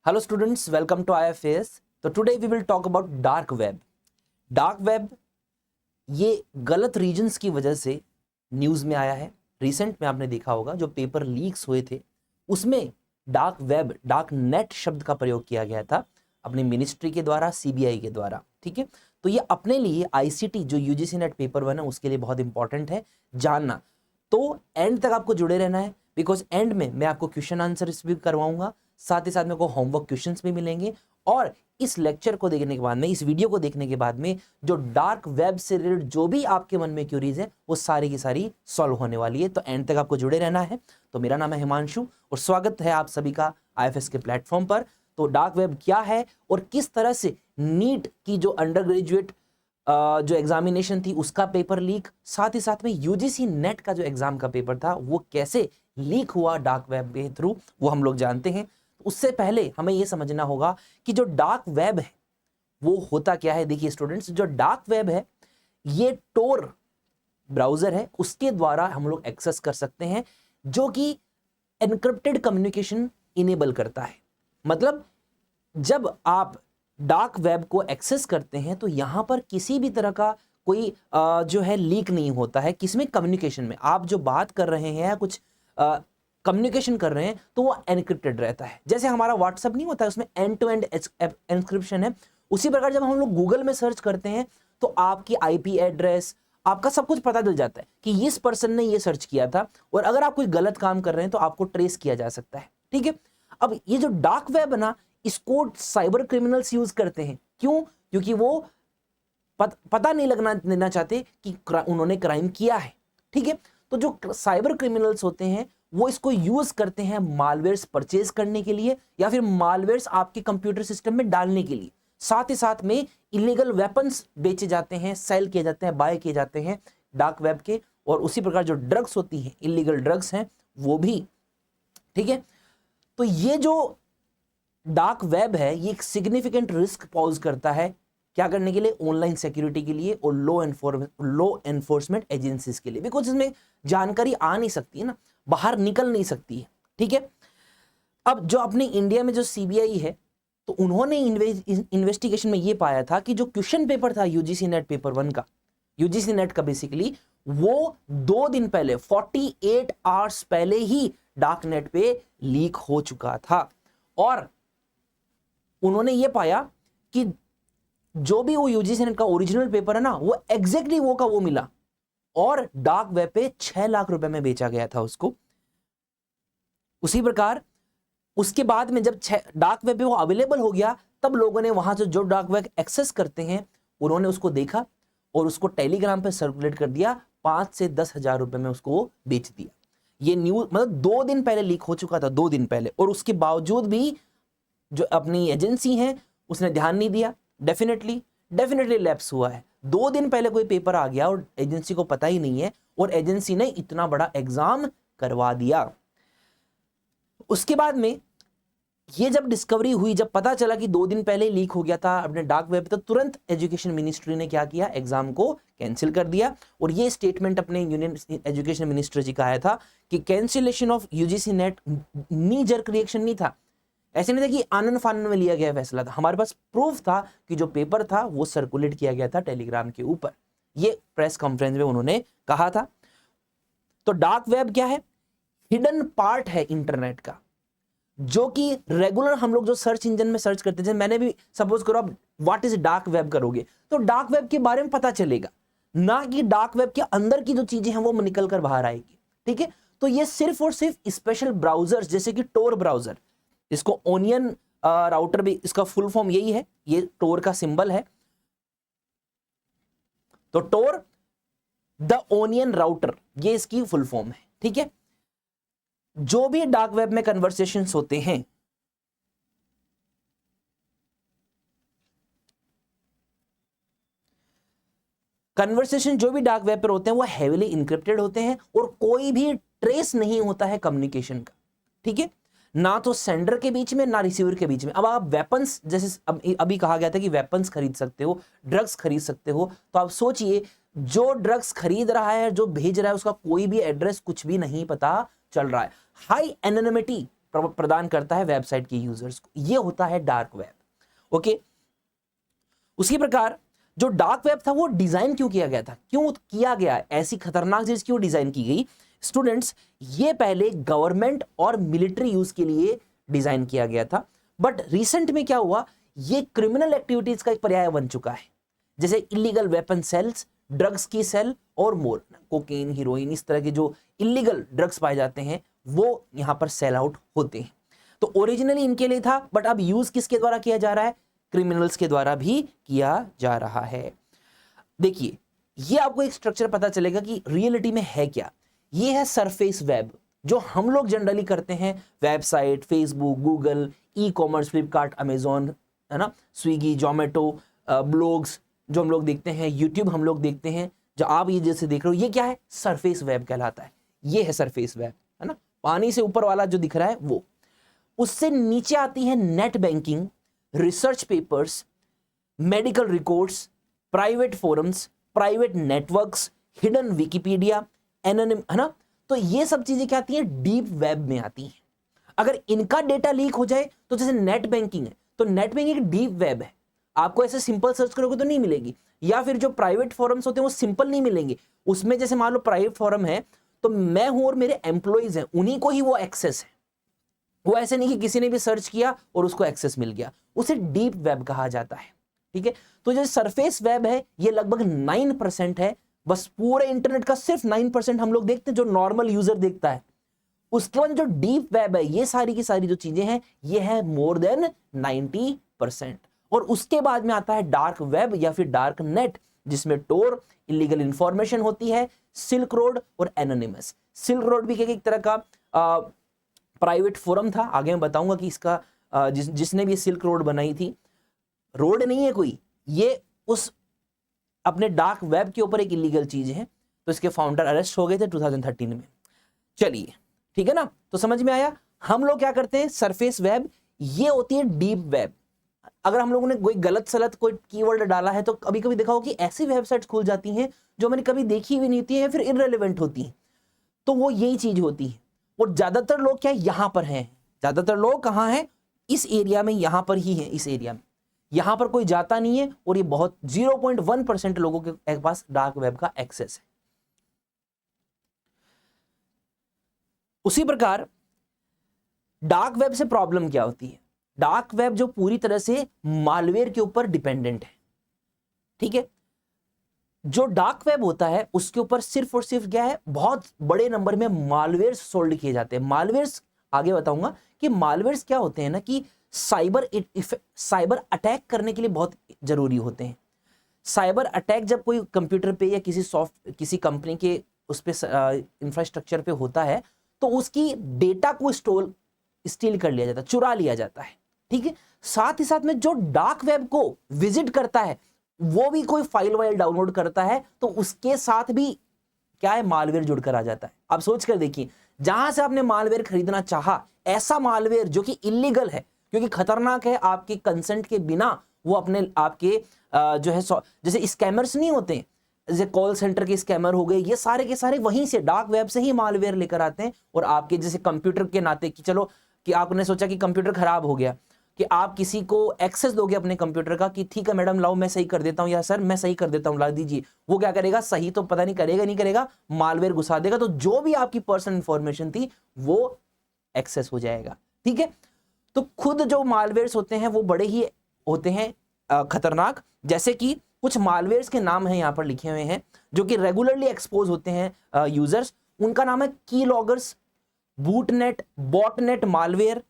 Hello students, welcome to IFAS. तो today we will talk about dark web. Dark web ये गलत regions की वजह से न्यूज़ में आया है। रिसेंट में आपने देखा होगा जो पेपर लीक्स हुए थे उसमें डार्क वेब, डार्क नेट शब्द का प्रयोग किया गया था अपनी मिनिस्ट्री के द्वारा, सीबीआई के द्वारा। ठीक है, तो ये अपने लिए आईसीटी जो यूजीसी नेट पेपर 1 है उसके लिए बहुत इंपॉर्टेंट है जानना। तो एंड तक आपको जुड़े रहना है बिकॉज एंड में मैं आपको क्वेश्चन आंसर्स भी करवाऊंगा, साथ ही साथ मेरे को होमवर्क क्वेश्चंस भी मिलेंगे। और इस लेक्चर को देखने के बाद में, इस वीडियो को देखने के बाद में जो डार्क वेब से रिलेटेड जो भी आपके मन में क्यूरीज है वो सारी की सारी सॉल्व होने वाली है। तो एंड तक आपको जुड़े रहना है। तो मेरा नाम है हिमांशु और स्वागत है आप सभी का आईएफएस के प्लेटफॉर्म पर। तो डार्क वेब क्या है और किस तरह से नीट की जो अंडर ग्रेजुएट जो एग्जामिनेशन थी उसका पेपर लीक, साथ ही साथ में यूजीसी नेट का जो एग्जाम का पेपर था वो कैसे लीक हुआ डार्क वेब के थ्रू, वो हम लोग जानते हैं। उससे पहले हमें यह समझना होगा कि जो डार्क वेब है वो होता क्या है। देखिए स्टूडेंट्स, जो डार्क वेब है ये टोर ब्राउजर है, उसके द्वारा हम लोग एक्सेस कर सकते हैं, जो कि एनक्रिप्टेड कम्युनिकेशन इनेबल करता है। मतलब जब आप डार्क वेब को एक्सेस करते हैं तो यहां पर किसी भी तरह का कोई जो है लीक नहीं होता है। किसमें? कम्युनिकेशन में। आप जो बात कर रहे हैं या कुछ कम्युनिकेशन कर रहे हैं तो वो एनक्रिप्टेड रहता है। जैसे हमारा व्हाट्सएप नहीं होता है, उसमें एंड टू एंड एनक्रिप्शन है। उसी प्रकार जब हम लोग गूगल में सर्च करते हैं तो आपकी आईपी एड्रेस, आपका सब कुछ पता चल जाता है कि इस पर्सन ने ये सर्च किया था, और अगर आप कोई गलत काम कर रहे हैं तो आपको ट्रेस किया जा सकता है। ठीक है, अब ये जो डार्क वेब है ना, इसको साइबर क्रिमिनल्स यूज करते हैं। क्यों? क्योंकि वो पता नहीं लगना देना चाहते कि उन्होंने क्राइम किया है। ठीक है, तो जो साइबर क्रिमिनल्स होते हैं वो इसको यूज करते हैं मालवेयर्स परचेज करने के लिए या फिर मालवेयर्स आपके कंप्यूटर सिस्टम में डालने के लिए। साथ ही साथ में इलीगल वेपन्स बेचे जाते हैं, सेल किए जाते हैं, बाय किए जाते हैं डार्क वेब के। और उसी प्रकार जो ड्रग्स होती हैं, इलीगल ड्रग्स हैं वो भी। ठीक है, तो ये जो डार्क वेब है ये एक सिग्निफिकेंट रिस्क पॉज करता है क्या करने के लिए? ऑनलाइन सिक्योरिटी के लिए और लॉ एनफोर्समेंट एजेंसीज के लिए। बिकॉज इसमें जानकारी आ नहीं सकती है ना, बाहर निकल नहीं सकती है। ठीक है, अब जो अपने इंडिया में जो सीबीआई है तो उन्होंने इन्वेस्टिगेशन में ये पाया था कि जो क्वेश्चन पेपर था यूजीसी नेट पेपर 1 का, यूजीसी नेट का बेसिकली, वो 2 दिन पहले 48 आवर्स पहले ही डार्क नेट पे लीक हो चुका था। और उन्होंने ये पाया कि जो भी वो यूजीसी नेट का ओरिजिनल पेपर है ना वो एग्जैक्टली वो का वो मिला, और डार्क वेब पे 6 लाख रुपए में बेचा गया था उसको। उसी प्रकार उसके बाद में जब डार्क वेब पे वो अवेलेबल हो गया तब लोगों ने वहां से जो डार्क वेब एक्सेस करते हैं उन्होंने उसको देखा और उसको टेलीग्राम पे सर्कुलेट कर दिया, 5 से 10 हजार रुपए में उसको बेच दिया। ये न्यूज मतलब 2 दिन पहले लीक हो चुका था, 2 दिन पहले, और उसके बावजूद भी जो अपनी एजेंसी है उसने ध्यान नहीं दिया। डेफिनेटली लैप्स हुआ है। 2 दिन पहले कोई पेपर आ गया और एजेंसी को पता ही नहीं है, और एजेंसी ने इतना बड़ा एग्जाम करवा दिया। उसके बाद में ये जब डिस्कवरी हुई, जब पता चला कि 2 दिन पहले लीक हो गया था अपने डार्क वेब, तो तुरंत एजुकेशन मिनिस्ट्री ने क्या किया? एग्जाम को कैंसिल कर दिया। और ये स्टेटमेंट अपने यूनियन एजुकेशन मिनिस्टर जी का आया था कि cancellation of UGC net knee jerk reaction नहीं था, ऐसे नहीं था कि आनंद फानन में लिया गया फैसला था। हमारे पास प्रूफ था कि जो पेपर था वो सर्कुलेट किया गया था टेलीग्राम के ऊपर। ये प्रेस कॉन्फ्रेंस में उन्होंने कहा था। तो डार्क वेब क्या है? हिडन पार्ट है इंटरनेट का, जो कि रेगुलर हम लोग जो सर्च इंजन में सर्च करते थे, मैंने भी सपोज करो आप व्हाट इज डार्क वेब करोगे तो डार्क वेब के बारे में पता चलेगा, ना कि डार्क वेब के अंदर की जो चीजें हैं वो निकल कर बाहर आएगी। ठीक है, तो ये सिर्फ और सिर्फ स्पेशल ब्राउजर्स जैसे कि टोर ब्राउजर, इसको ओनियन राउटर भी, इसका फुल फॉर्म यही है, ये टोर का सिंबल है। तो टोर द ओनियन राउटर, ये इसकी फुल फॉर्म है। ठीक है, जो भी डार्क वेब में कन्वर्सेशंस होते हैं जो भी डार्क वेब पर होते हैं वो हेवीली इंक्रिप्टेड होते हैं और कोई भी ट्रेस नहीं होता है कम्युनिकेशन का। ठीक है, ना तो सेंडर के बीच में ना रिसीवर के बीच में। अब आप वेपन्स, जैसे अभी कहा गया था कि वेपन्स खरीद सकते हो, ड्रग्स खरीद सकते हो, तो आप सोचिए जो ड्रग्स खरीद रहा है, जो भेज रहा है, उसका कोई भी एड्रेस कुछ भी नहीं पता चल रहा है। हाई एनोनिमिटी प्रदान करता है वेबसाइट के यूजर्स को। ये होता है डार्क वेब। ओके, उसी प्रकार जो डार्क वेब था वो डिजाइन क्यों किया गया था, क्यों किया गया, ऐसी खतरनाक चीज क्यों डिजाइन की गई स्टूडेंट्स? ये पहले गवर्नमेंट और मिलिट्री यूज के लिए डिजाइन किया गया था, बट रिसेंट में क्या हुआ, ये क्रिमिनल एक्टिविटीज का एक पर्याय बन चुका है, जैसे इलीगल वेपन सेल्स, ड्रग्स की सेल और मोर, कोकेन, हीरोइन, इस तरह के जो इलीगल ड्रग्स पाए जाते हैं वो यहां पर सेल आउट होते हैं। तो ओरिजिनली इनके लिए था, बट अब यूज किसके द्वारा किया जा रहा है? क्रिमिनल्स के द्वारा भी किया जा रहा है। देखिए, ये आपको एक स्ट्रक्चर पता चलेगा कि रियलिटी में है क्या। ये है सरफेस वेब, जो हम लोग जनरली करते हैं, website, Facebook, Google, e commerce, Flipkart, Amazon, है ना, स्विगी, जोमेटो, ब्लॉग्स जो हम लोग देखते हैं, यूट्यूब हम लोग देखते हैं, जो आप ये जैसे देख रहे हो, ये क्या है? सरफेस वेब कहलाता है। ये है सरफेस वेब, है ना, पानी से ऊपर वाला जो दिख रहा है वो। उससे नीचे आती है net banking, research papers, medical records, private forums, private networks, hidden Wikipedia, anonym, है ना। तो ये सब चीजें क्या आती हैं? डीप वेब में आती हैं। अगर इनका डेटा लीक हो जाए, तो जैसे नेट बैंकिंग है, तो नेट बैंकिंग एक डीप वेब है, आपको ऐसे सिंपल सर्च करोगे तो नहीं मिलेगी। या फिर जो प्राइवेट फोरम्स होते हैं वो सिंपल नहीं मिलेंगे, उसमें जैसे मान लो प्राइवेट फोरम है तो मैं हूं और मेरे एम्प्लॉइज हैं, उन्हीं को ही वो एक्सेस है, वो ऐसे नहीं कि किसी ने भी सर्च किया और उसको एक्सेस मिल गया, उसे डीप वेब कहा जाता है। ठीक है, तो जो सरफेस वेब है ये लगभग 9% है, बस पूरे इंटरनेट का सिर्फ 9% हम लोग देखते हैं, जो नॉर्मल यूजर देखता है। उसके बाद जो डीप वेब है, ये सारी की सारी जो चीजें हैं, ये है मोर देन 90%। और उसके बाद में आता है डार्क वेब या फिर डार्क नेट, जिसमें टोर, इलीगल इंफॉर्मेशन होती है, सिल्क रोड और एनोनिमस। सिल्क रोड भी एक तरह का प्राइवेट फोरम था, आगे मैं बताऊंगा कि इसका जिसने भी सिल्क रोड बनाई थी, रोड नहीं है कोई, ये उस अपने डार्क वेब के ऊपर एक इलीगल चीज है, तो इसके फाउंडर अरेस्ट हो गए थे 2013 में। चलिए, ठीक है ना, तो समझ में आया। हम लोग क्या करते हैं? सरफेस वेब, ये होती है डीप वेब। अगर हम लोगों ने कोई गलत सलत कोई कीवर्ड डाला है, तो कभी कभी देखा हो कि ऐसी वेबसाइट्स खुल जाती हैं जो मैंने कभी देखी भी नहीं होती है, फिर इररेलेवेंट होती हैं, तो वो यही चीज होती है। और ज्यादातर लोग क्या यहां पर हैं, ज्यादातर लोग कहां हैं? इस एरिया में, यहां पर ही है, इस एरिया में। यहां पर कोई जाता नहीं है, और ये बहुत 0.1% लोगों के पास डार्क वेब का एक्सेस है। उसी प्रकार डार्क वेब से प्रॉब्लम क्या होती है? डार्क वेब जो पूरी तरह से मालवेयर के ऊपर डिपेंडेंट है। ठीक है, जो डार्क वेब होता है उसके ऊपर सिर्फ और सिर्फ क्या है? बहुत बड़े नंबर में मालवेयर सोल्ड किए जाते हैं। मालवेयर्स आगे बताऊंगा कि मालवेयर्स क्या होते हैं ना, कि साइबर अटैक करने के लिए बहुत जरूरी होते हैं। साइबर अटैक जब कोई कंप्यूटर पे या किसी कंपनी के उस पे इंफ्रास्ट्रक्चर पे होता है, तो उसकी डेटा को स्टील कर लिया जाता है, चुरा लिया जाता है। ठीक है, साथ ही साथ में जो डार्क वेब को विजिट करता है, वो भी कोई फाइल वाइल डाउनलोड करता है, तो उसके साथ भी क्या है? मालवेयर जुड़कर आ जाता है। आप सोच कर देखिए, जहां से आपने मालवेयर खरीदना चाहा, ऐसा मालवेयर जो कि इलीगल है, क्योंकि खतरनाक है, आपके कंसेंट के बिना वो आपके जो है, जैसे स्कैमर्स नहीं होते, जैसे कॉल सेंटर के स्कैमर हो गए, ये सारे के सारे वहीं से डार्क वेब से ही मालवेयर लेकर आते हैं। और आपके जैसे कंप्यूटर के नाते, कि चलो कि आपने सोचा कि कंप्यूटर खराब हो गया, कि आप किसी को एक्सेस दोगे अपने कंप्यूटर का, कि ठीक है मैडम लाओ मैं सही कर देता हूं, या सर मैं सही कर देता हूं, ला दीजिए। वो क्या करेगा? सही तो पता नहीं करेगा, नहीं करेगा, मालवेयर घुसा देगा, तो जो भी आपकी पर्सनल इंफॉर्मेशन थी वो एक्सेस हो जाएगा। ठीक है, तो खुद जो मालवेयर्स होते हैं वो बड़े ही होते हैं खतरनाक। जैसे कि कुछ मालवेयर्स के नाम हैं यहाँ पर लिखे हुए हैं, जो कि रेगुलरली एक्सपोज होते हैं यूजर्स। उनका नाम है कीलॉगर्स, बूटनेट, बॉटनेट मालवेयर,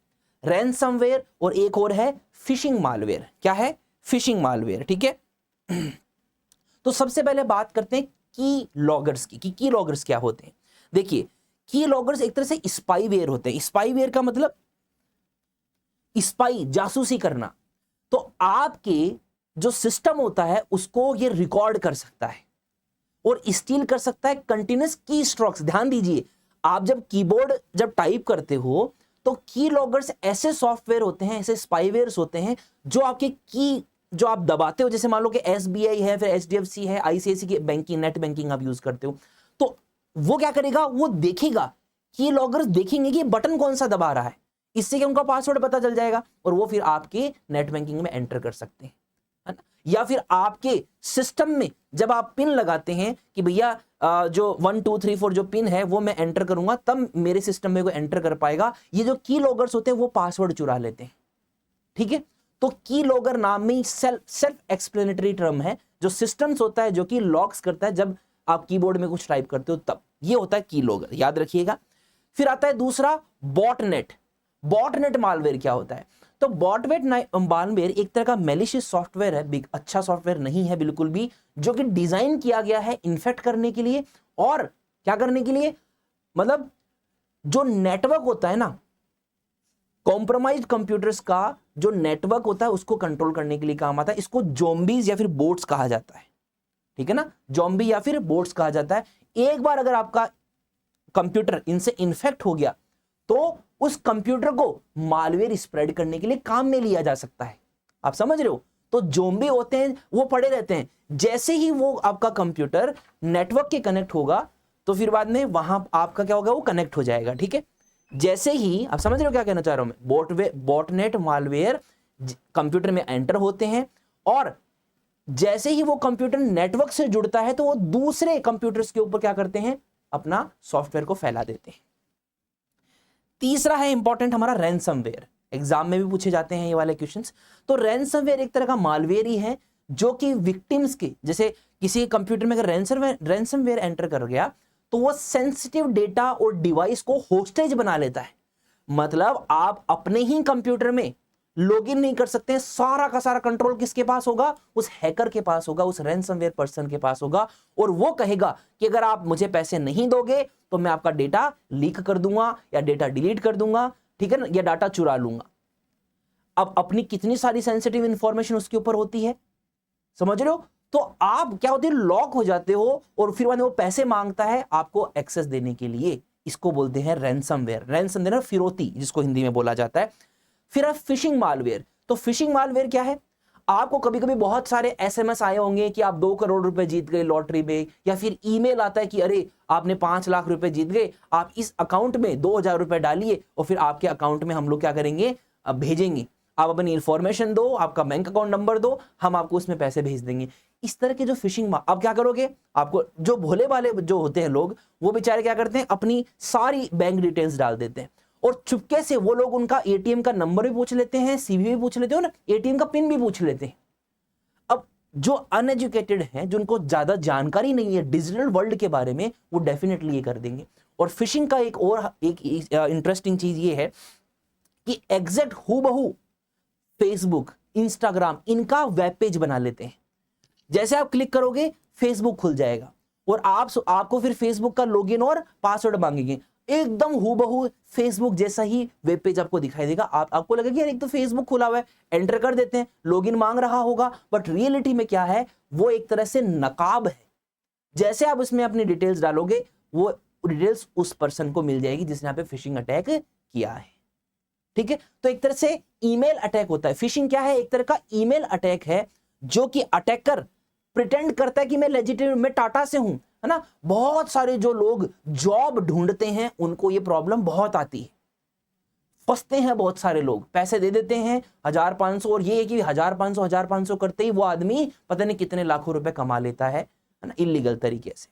रैनसमवेयर, और एक और है फिशिंग मालवेयर। क्या है? Fishing malware. ठीक है, तो सबसे पहले बात करते हैं कीलॉगर्स की, कि कीलॉगर्स क्या होते हैं। देखिए, कीलॉगर्स एक तरह से स्पाईवेयर होते हैं। स्पाईवेयर का मतलब स्पाई, जासूसी करना। तो आपके जो सिस्टम होता है उसको ये रिकॉर्ड कर सकता है और स्टील कर सकता है कंटिन्यूअस की स्ट्रोक्स। ध्यान दीजिए, आप जब कीबोर्ड जब टाइप करते हो, तो कीलॉगर्स ऐसे सॉफ्टवेयर होते हैं, ऐसे स्पाईवेयर्स होते हैं, जो आपके की जो आप दबाते हो, जैसे मान लो कि SBI है, फिर HDFC है, ICICI की बैंकिंग, नेट बैंकिंग आप यूज करते हो, तो वो क्या करेगा? वो देखेगा, कीलॉगर्स देखेंगे कि बटन कौन सा दबा रहा है। इससे कि उनका पासवर्ड पता चल जाएगा और वो फिर आपके नेट बैंकिंग में एंटर कर सकते हैं, है ना। या फिर आपके सिस्टम में जब आप पिन लगाते हैं कि भैया जो 1 2 3 4 जो पिन है वो मैं एंटर करूंगा, तब मेरे सिस्टम में वो एंटर कर पाएगा। ये जो की लॉगर्स होते हैं वो पासवर्ड चुरा लेते हैं, ठीक है। तो की लॉगर नाम में सेल्फ एक्सप्लेनेटरी टर्म है, जो सिस्टम्स होता है जो कि लॉक्स करता है जब आप कीबोर्ड में कुछ टाइप करते हो तब, ये होता है की लॉगर, याद रखिएगा। फिर आता है दूसरा बॉटनेट। बॉटनेट मालवेयर क्या होता है? तो बॉटनेट मालवेयर एक तरह का मैलिशियस सॉफ्टवेयर है, अच्छा सॉफ्टवेयर नहीं है बिल्कुल भी, जो कि डिजाइन किया गया है इन्फेक्ट करने के लिए और क्या करने के लिए, मतलब जो नेटवर्क होता है ना, कॉम्प्रोमाइज्ड कंप्यूटर्स का जो नेटवर्क होता है उसको कंट्रोल करने के लिए काम आता है। इसको ज़ॉम्बीज या फिर बोट्स कहा जाता है, ठीक है ना, ज़ॉम्बी या फिर बोट्स कहा जाता है। एक बार अगर आपका कंप्यूटर इनसे इन्फेक्ट हो गया तो उस कंप्यूटर को मालवेयर स्प्रेड करने के लिए काम में लिया जा सकता है, आप समझ रहे हो। तो ज़ॉम्बी होते हैं वो पड़े रहते हैं, जैसे ही वो आपका कंप्यूटर नेटवर्क के कनेक्ट होगा तो फिर बाद में वहां आपका क्या होगा, वो कनेक्ट हो जाएगा, ठीक है। जैसे ही आप समझ रहे हो क्या कहना चाह रहा हूं मैं, बॉटनेट मालवेयर कंप्यूटर में एंटर होते हैं और जैसे ही वो कंप्यूटर नेटवर्क से जुड़ता है तो वो दूसरे कंप्यूटर्स के ऊपर क्या करते हैं, अपना सॉफ्टवेयर को फैला देते हैं। तीसरा है इंपॉर्टेंट हमारा रैंसमवेयर, एग्जाम में भी पूछे जाते हैं ये वाले क्वेश्चंस। तो रैंसमवेयर एक तरह का मालवेयर ही है जो कि विक्टिम्स के, जैसे किसी कंप्यूटर में अगर रैंसमवेयर एंटर कर गया तो वो सेंसिटिव डेटा और डिवाइस को होस्टेज बना लेता है। मतलब आप अपने ही कंप्यूटर में लॉगिन नहीं कर सकते हैं, सारा का सारा कंट्रोल किसके पास होगा, उस हैकर के पास होगा, उस रैंसमवेयर पर्सन के पास होगा। और वो कहेगा कि अगर आप मुझे पैसे नहीं दोगे तो मैं आपका डेटा लीक कर दूंगा या डेटा डिलीट कर दूंगा, ठीक है ना, या डाटा चुरा लूंगा। अब अपनी कितनी सारी सेंसिटिव इंफॉर्मेशन उसके ऊपर होती है, समझ रहे हो। तो आप क्या होते हैं, लॉक हो जाते हो और फिर वो पैसे मांगता है आपको एक्सेस देने के लिए, इसको बोलते हैं रैंसमवेयर। रैंसमवेयर फिरौती जिसको हिंदी में बोला जाता है। फिर है फिशिंग मालवेयर। तो फिशिंग मालवेयर क्या है, आपको कभी कभी बहुत सारे एसएमएस आए होंगे कि आप 2 करोड़ रुपए जीत गए लॉटरी में, या फिर ईमेल आता है कि अरे आपने 5 लाख रुपए जीत गए, आप इस अकाउंट में 2000 रुपए डालिए और फिर आपके अकाउंट में हम लोग क्या करेंगे, अब भेजेंगे, आप अपनी इंफॉर्मेशन दो, आपका बैंक अकाउंट नंबर दो, हम आपको उसमें पैसे भेज देंगे। इस तरह के जो फिशिंग, अब क्या करोगे, आपको जो भोले भाले जो होते हैं लोग, वो बेचारे क्या करते हैं, अपनी सारी बैंक डिटेल्स डाल देते हैं और चुपके से वो लोग उनका एटीएम का नंबर भी पूछ लेते हैं, सीवीवी भी पूछ लेते हो ना, एटीएम का पिन भी पूछ लेते हैं। अब जो अनएजुकेटेड हैं, जिनको ज्यादा जानकारी नहीं है डिजिटल वर्ल्ड के बारे में, वो डेफिनेटली ये कर देंगे। और फिशिंग का एक इंटरेस्टिंग चीज ये है कि एग्जैक्ट हूबहू फेसबुक, इंस्टाग्राम इनका वेब पेज बना लेते हैं। जैसे आप क्लिक करोगे फेसबुक खुल जाएगा और आपको फिर फेसबुक का लॉगिन और पासवर्ड मांगेंगे, एकदम हूबहू फेसबुक जैसा ही वेब पेज आपको दिखाई देगा। आपको लगेगा यार एक तो फेसबुक खुला हुआ है, एंटर कर देते हैं, लॉगिन मांग रहा होगा, बट रियलिटी में क्या है, वो एक तरह से नकाब है। जैसे आप उसमें अपनी डिटेल्स डालोगे, वो डिटेल्स उस पर्सन को मिल जाएगी जिसने यहाँ पे फिशिंग अटैक किया है, ठीक है। तो एक तरह से ईमेल अटैक होता है। फिशिंग क्या है, एक तरह का ईमेल अटैक है, जो कि अटैकर प्रिटेंड करता है कि मैं लेजिटिमेट, मैं टाटा से हूं, है ना। बहुत सारे जो लोग जॉब ढूंढते हैं उनको ये प्रॉब्लम बहुत आती है, फंसते हैं बहुत सारे लोग, पैसे दे देते हैं 1500, और ये है कि 1500 करते ही वो आदमी पता नहीं कितने लाखों रुपए कमा लेता है ना, इलीगल तरीके से।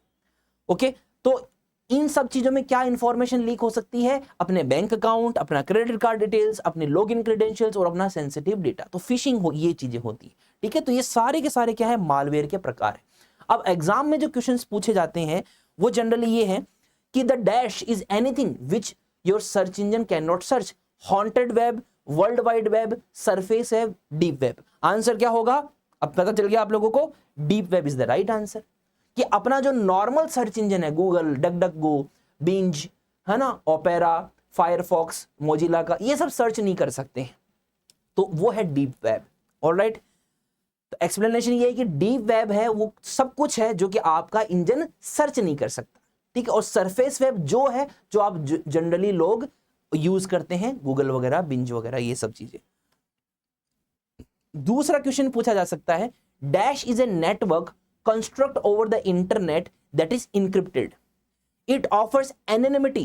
ओके, तो इन सब चीजों में क्या इंफॉर्मेशन लीक हो सकती है, अपने बैंक अकाउंट, अपना क्रेडिट कार्ड डिटेल्स, अपने लॉगिन क्रेडेंशियल्स और अपना सेंसिटिव डेटा। तो फिशिंग ये चीजें होती है, ठीक है। तो ये सारे के सारे क्या है, मालवेयर के प्रकार है। अब एग्जाम में जो क्वेश्चंस पूछे जाते हैं वो जनरली ये है कि the dash is anything which your search engine can not search, haunted web, world wide web, surface web, deep web. Answer क्या होगा, अब पता चल गया आप लोगों को, deep web is the right answer. कि अपना जो नॉर्मल सर्च इंजन है, गूगल, डकडकगो, बिंज, है ना, ओपेरा, फायरफॉक्स, मोजिला का, ये सब सर्च नहीं कर सकते हैं, तो वो है डीप वेब। ऑलराइट, तो एक्सप्लेनेशन ये है कि डीप वेब है वो सब कुछ है जो कि आपका इंजन सर्च नहीं कर सकता, ठीक है। और सरफेस वेब जो है, जो आप जनरली लोग यूज करते हैं, गूगल वगैरह, बिंज वगैरह, ये सब चीजें। दूसरा क्वेश्चन पूछा जा सकता है, dash is a network construct over the internet that is encrypted. It offers anonymity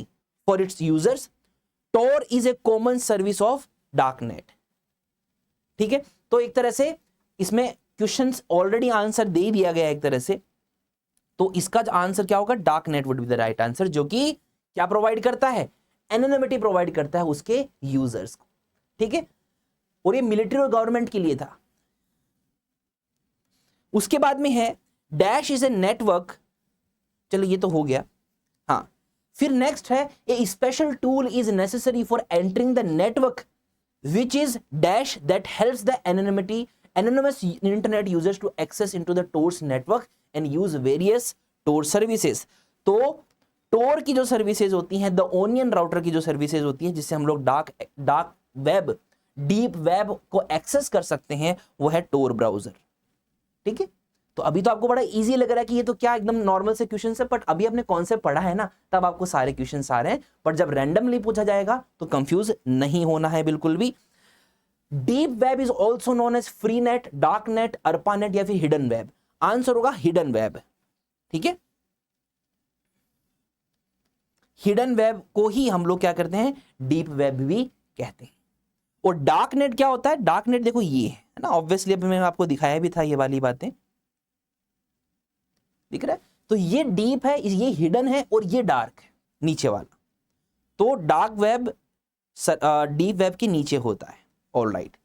for its users. Tor is a common service of darknet. ठीक है, तो एक तरह से इसमें क्वेश्चंस ऑलरेडी आंसर दे दिया गया है एक तरह से, तो इसका आंसर क्या होगा, darknet would be the right answer, जो कि क्या प्रोवाइड करता है, एनोनिमिटी प्रोवाइड करता है उसके यूजर्स को। ठीक है, और ये मिलिट्री और गवर्नमेंट के लिए था। उसके बाद में है डैश इज ए नेटवर्क, चलो ये तो हो गया। हाँ, फिर नेक्स्ट है a special tool is necessary for entering the network which is dash that helps the anonymous internet users to access into the Tor's network and use various Tor services। तो Tor की जो services होती हैं, the onion router की जो services होती हैं, जिससे हम लोग डार्क वेब, डीप वेब को एक्सेस कर सकते हैं, वो है Tor ब्राउजर। ठीक है, तो अभी तो आपको बड़ा इजी लग रहा है कि ये तो क्या एकदम नॉर्मल से क्वेश्चन है, बट अभी आपने कॉन्सेप्ट पढ़ा है ना, तब आपको सारे क्वेश्चन आ रहे हैं। पर जब रैंडमली पूछा जाएगा तो कंफ्यूज नहीं होना है बिल्कुल भी। Deep web is also known as free net, dark net, ARPANET या फिर हिडन वेब। आंसर होगा हिडन वेब। ठीक है, हिडन वेब को ही हम लोग क्या करते हैं, डीप वेब भी कहते हैं। और डार्क नेट क्या होता है, डार्क नेट देखो ये है ना, ऑब्वियसली अभी मैंने आपको दिखाया भी था ये वाली बातें, दिख रहा है। तो ये डीप है, ये हिडन है, और ये डार्क है नीचे वाला। तो डार्क वेब डीप वेब के नीचे होता है। ऑलराइट,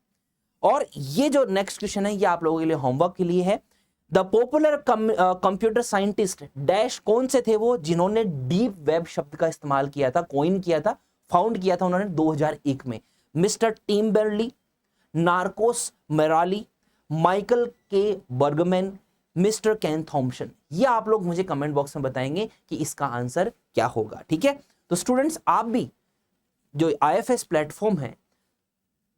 और ये जो नेक्स्ट क्वेश्चन है ये आप लोगों के लिए होमवर्क के लिए है। The popular computer scientist dash कौन से थे वो, जिन्होंने डीप वेब शब्द का इस्तेमाल किया था, कॉइन किया था, फाउंड किया था उन्होंने 2001 में। मिस्टर टिम बर्नर्ली, नार्कोस मेराली, माइकल के बर्गमैन, मिस्टर केन थॉम्सन। ये आप लोग मुझे कमेंट बॉक्स में बताएंगे कि इसका आंसर क्या होगा। ठीक है, तो स्टूडेंट्स आप भी जो IFS प्लेटफॉर्म है,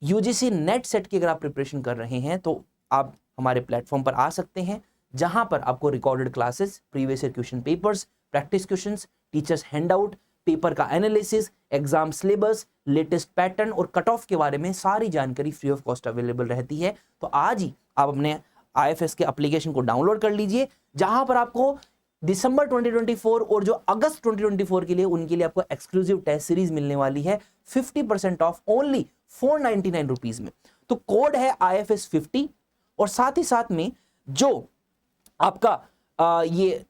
UGC नेट सेट की अगर आप प्रिपरेशन कर रहे हैं तो आप हमारे प्लेटफॉर्म पर आ सकते हैं, जहां पर आपको recorded classes, previous year question papers, practice questions, teachers handout, paper का analysis, exam syllabus, latest pattern और कट ऑफ के बारे में सारी जानकारी फ्री ऑफ कॉस्ट अवेलेबल रहती है। तो आज ही आप अपने IFS के एप्लीकेशन को डाउनलोड कर लीजिए, जहां पर आपको दिसंबर 2024 और जो अगस्त 2024 के लिए, उनके लिए आपको एक्सक्लूसिव टेस्ट सीरीज मिलने वाली है 50% ऑफ ओनली 499 रुपीज में। तो कोड है IFS 50, और साथ ही साथ में जो आपका ये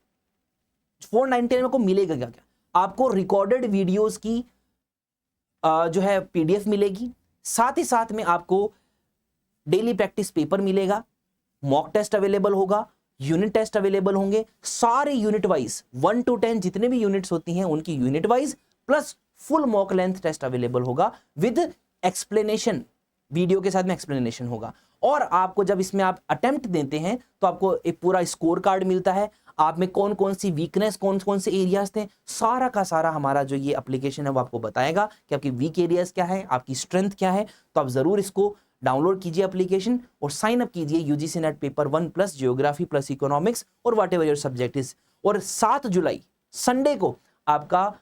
499 को मिलेगा क्या क्या, आपको रिकॉर्डेड वीडियोस की जो है PDF मिलेगी, साथ ही साथ में आपको डेली प्रैक्टिस पेपर मिलेगा, मॉक टेस्ट अवेलेबल होगा, यूनिट टेस्ट अवेलेबल होंगे, सारे यूनिट वाइज 1 to 10 जितने भी यूनिट्स होती हैं उनकी unit wise, plus full mock length test available होगा विद एक्सप्लेनेशन, वीडियो के साथ में एक्सप्लेनेशन होगा। और आपको जब इसमें आप अटेम्प्ट देते हैं तो आपको एक पूरा स्कोर कार्ड मिलता है, आप में कौन कौन सी वीकनेस, कौन कौन से एरियाज थे, सारा का सारा हमारा जो ये एप्लीकेशन है वो आपको बताएगा कि आपकी वीक एरियाज क्या है, आपकी स्ट्रेंथ क्या है। तो आप जरूर इसको डाउनलोड कीजिए एप्लीकेशन और साइन अप कीजिए UGC net paper 1 plus geography plus economics और whatever your subject is. और 7 जुलाई संडे को आपका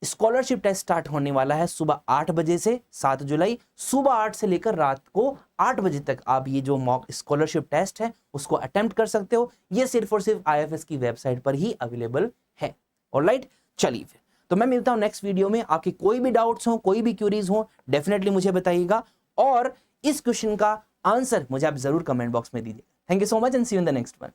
स्कॉलरशिप टेस्ट स्टार्ट होने वाला है सुबह 8 बजे से। 7 जुलाई सुबह 8 से लेकर रात को 8 बजे तक आप ये जो मॉक स्कॉलरशिप टेस्ट है उसको अटेम्प्ट कर सकते हो। ये सिर्फ और सिर्फ IFS की वेबसाइट पर ही अवेलेबल है। ऑलराइट, चलिए फिर तो मैं मिलता हूं नेक्स्ट वीडियो में। आपके कोई भी डाउट्स हो, कोई भी क्यूरीज हो, डेफिनेटली मुझे बताइएगा, और इस क्वेश्चन का आंसर मुझे आप जरूर कमेंट बॉक्स में दीजिए। Thank you so much and see you in the next one.